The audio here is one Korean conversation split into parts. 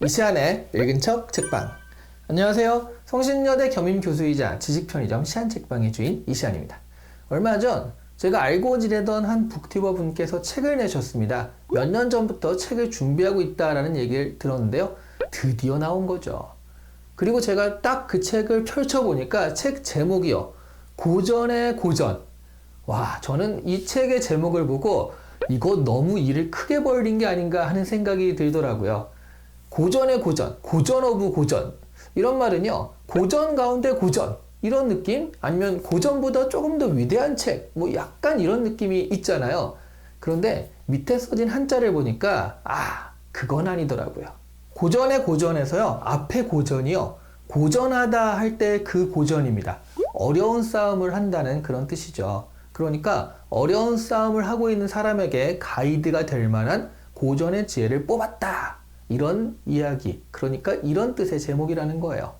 이시안의 읽은 척 책방. 안녕하세요. 성신여대 겸임교수이자 지식편의점 시안책방의 주인 이시안입니다. 얼마 전 제가 알고 지내던 한 북튜버 분께서 책을 내셨습니다. 몇 년 전부터 책을 준비하고 있다라는 얘기를 들었는데요. 드디어 나온 거죠. 그리고 제가 딱 그 책을 펼쳐보니까 책 제목이요. 고전의 고전. 와, 저는 이 책의 제목을 보고 이거 너무 일을 크게 벌린 게 아닌가 하는 생각이 들더라고요. 고전의 고전, 고전 오브 고전. 이런 말은요, 고전 가운데 고전. 이런 느낌? 아니면 고전보다 조금 더 위대한 책. 뭐 약간 이런 느낌이 있잖아요. 그런데 밑에 써진 한자를 보니까, 그건 아니더라고요. 고전의 고전에서요, 앞에 고전이요, 고전하다 할 때 그 고전입니다. 어려운 싸움을 한다는 그런 뜻이죠. 그러니까 어려운 싸움을 하고 있는 사람에게 가이드가 될 만한 고전의 지혜를 뽑았다. 이런 이야기, 그러니까 이런 뜻의 제목이라는 거예요.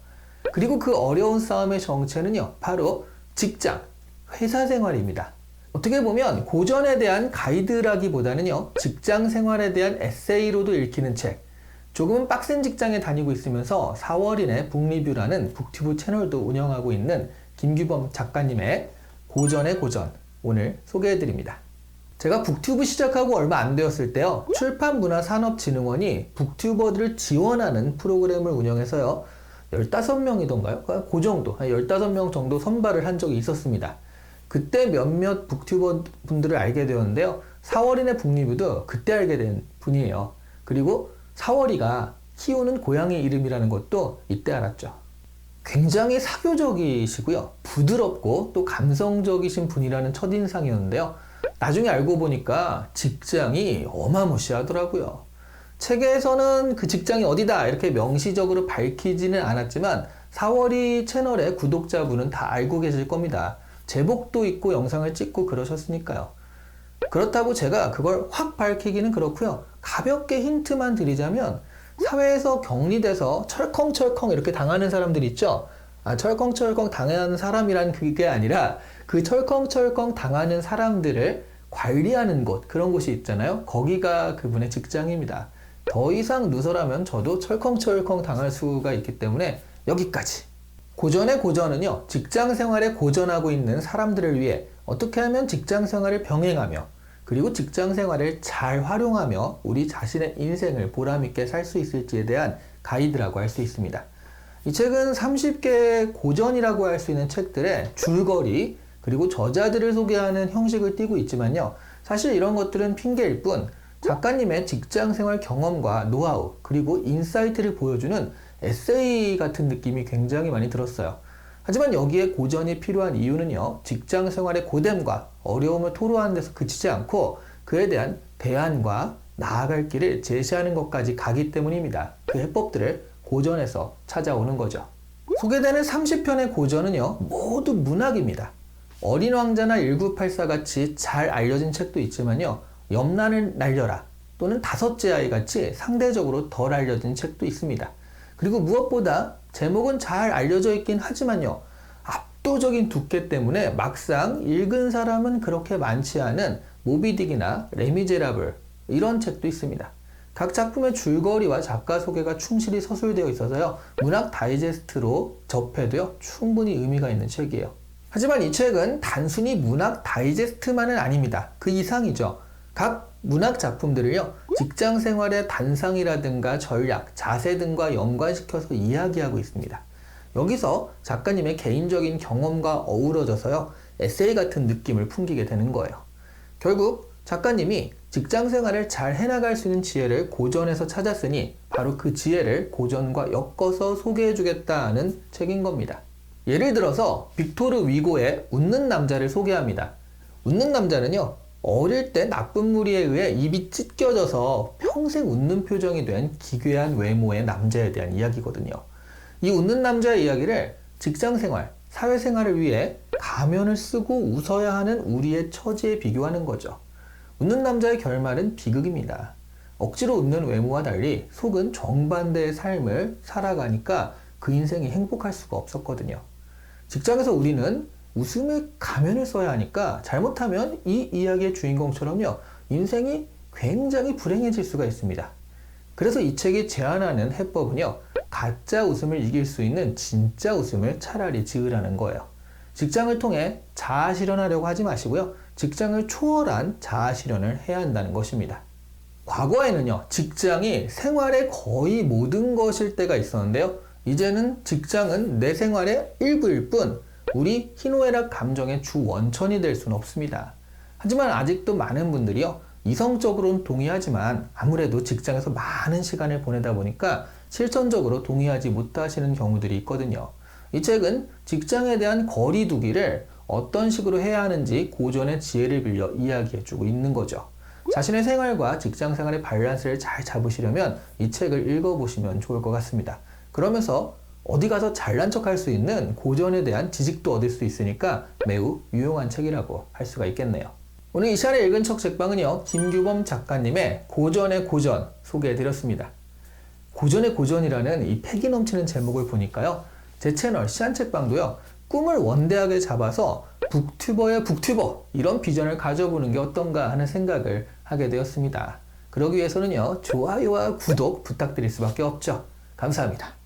그리고 그 어려운 싸움의 정체는요, 바로 직장, 회사 생활입니다. 어떻게 보면 고전에 대한 가이드라기보다는요, 직장 생활에 대한 에세이로도 읽히는 책. 조금은 빡센 직장에 다니고 있으면서 4월인의 북리뷰라는 북튜브 채널도 운영하고 있는 김규범 작가님의 고전의 고전, 오늘 소개해드립니다. 제가 북튜브 시작하고 얼마 안 되었을 때요, 출판문화산업진흥원이 북튜버들을 지원하는 프로그램을 운영해서요, 15명이던가요? 그 정도, 한 15명 정도 선발을 한 적이 있었습니다. 그때 몇몇 북튜버 분들을 알게 되었는데요, 4월인의 북리뷰도 그때 알게 된 분이에요. 그리고 4월이가 키우는 고양이 이름이라는 것도 이때 알았죠. 굉장히 사교적이시고요, 부드럽고 또 감성적이신 분이라는 첫인상이었는데요, 나중에 알고 보니까 직장이 어마무시하더라고요. 책에서는 그 직장이 어디다 이렇게 명시적으로 밝히지는 않았지만 4월이 채널의 구독자분은 다 알고 계실 겁니다. 제목도 있고 영상을 찍고 그러셨으니까요. 그렇다고 제가 그걸 확 밝히기는 그렇고요. 가볍게 힌트만 드리자면, 사회에서 격리돼서 철컹철컹 이렇게 당하는 사람들 있죠? 철컹철컹 당하는 사람이란 그게 아니라 그 철컹철컹 당하는 사람들을 관리하는 곳, 그런 곳이 있잖아요. 거기가 그분의 직장입니다. 더 이상 누설하면 저도 철컹철컹 당할 수가 있기 때문에 여기까지. 고전의 고전은요, 직장 생활에 고전하고 있는 사람들을 위해 어떻게 하면 직장 생활을 병행하며, 그리고 직장 생활을 잘 활용하며 우리 자신의 인생을 보람있게 살 수 있을지에 대한 가이드라고 할 수 있습니다. 이 책은 30개의 고전이라고 할 수 있는 책들의 줄거리, 그리고 저자들을 소개하는 형식을 띠고 있지만요, 사실 이런 것들은 핑계일 뿐, 작가님의 직장 생활 경험과 노하우, 그리고 인사이트를 보여주는 에세이 같은 느낌이 굉장히 많이 들었어요. 하지만 여기에 고전이 필요한 이유는요, 직장 생활의 고됨과 어려움을 토로하는 데서 그치지 않고 그에 대한 대안과 나아갈 길을 제시하는 것까지 가기 때문입니다. 그 해법들을 고전에서 찾아오는 거죠. 소개되는 30편의 고전은요, 모두 문학입니다. 어린 왕자나 1984 같이 잘 알려진 책도 있지만요, 염난을 날려라 또는 다섯째 아이 같이 상대적으로 덜 알려진 책도 있습니다. 그리고 무엇보다 제목은 잘 알려져 있긴 하지만요, 압도적인 두께 때문에 막상 읽은 사람은 그렇게 많지 않은 모비딕이나 레미제라블, 이런 책도 있습니다. 각 작품의 줄거리와 작가 소개가 충실히 서술되어 있어서요, 문학 다이제스트로 접해도요, 충분히 의미가 있는 책이에요. 하지만 이 책은 단순히 문학 다이제스트만은 아닙니다. 그 이상이죠. 각 문학 작품들을요, 직장 생활의 단상이라든가 전략, 자세 등과 연관시켜서 이야기하고 있습니다. 여기서 작가님의 개인적인 경험과 어우러져서요, 에세이 같은 느낌을 풍기게 되는 거예요. 결국 작가님이 직장 생활을 잘 해나갈 수 있는 지혜를 고전에서 찾았으니 바로 그 지혜를 고전과 엮어서 소개해 주겠다는 책인 겁니다. 예를 들어서 빅토르 위고의 웃는 남자를 소개합니다. 웃는 남자는요, 어릴 때 나쁜 무리에 의해 입이 찢겨져서 평생 웃는 표정이 된 기괴한 외모의 남자에 대한 이야기거든요. 이 웃는 남자의 이야기를 직장생활, 사회생활을 위해 가면을 쓰고 웃어야 하는 우리의 처지에 비교하는 거죠. 웃는 남자의 결말은 비극입니다. 억지로 웃는 외모와 달리 속은 정반대의 삶을 살아가니까 그 인생이 행복할 수가 없었거든요. 직장에서 우리는 웃음의 가면을 써야 하니까 잘못하면 이 이야기의 주인공처럼요, 인생이 굉장히 불행해질 수가 있습니다. 그래서 이 책이 제안하는 해법은요, 가짜 웃음을 이길 수 있는 진짜 웃음을 차라리 지으라는 거예요. 직장을 통해 자아 실현하려고 하지 마시고요, 직장을 초월한 자아 실현을 해야 한다는 것입니다. 과거에는요, 직장이 생활의 거의 모든 것일 때가 있었는데요, 이제는 직장은 내 생활의 일부일 뿐 우리 희노애락 감정의 주 원천이 될 수는 없습니다. 하지만 아직도 많은 분들이요, 이성적으로는 동의하지만 아무래도 직장에서 많은 시간을 보내다 보니까 실천적으로 동의하지 못하시는 경우들이 있거든요. 이 책은 직장에 대한 거리 두기를 어떤 식으로 해야 하는지 고전의 지혜를 빌려 이야기해주고 있는 거죠. 자신의 생활과 직장 생활의 밸런스를 잘 잡으시려면 이 책을 읽어보시면 좋을 것 같습니다. 그러면서 어디 가서 잘난 척 할 수 있는 고전에 대한 지식도 얻을 수 있으니까 매우 유용한 책이라고 할 수가 있겠네요. 오늘 이 시간에 읽은 책 책방은요, 김규범 작가님의 고전의 고전 소개해드렸습니다. 고전의 고전이라는 이 패기 넘치는 제목을 보니까요, 제 채널 시안책방도요, 꿈을 원대하게 잡아서 북튜버의 북튜버, 이런 비전을 가져보는 게 어떤가 하는 생각을 하게 되었습니다. 그러기 위해서는요, 좋아요와 구독 부탁드릴 수밖에 없죠. 감사합니다.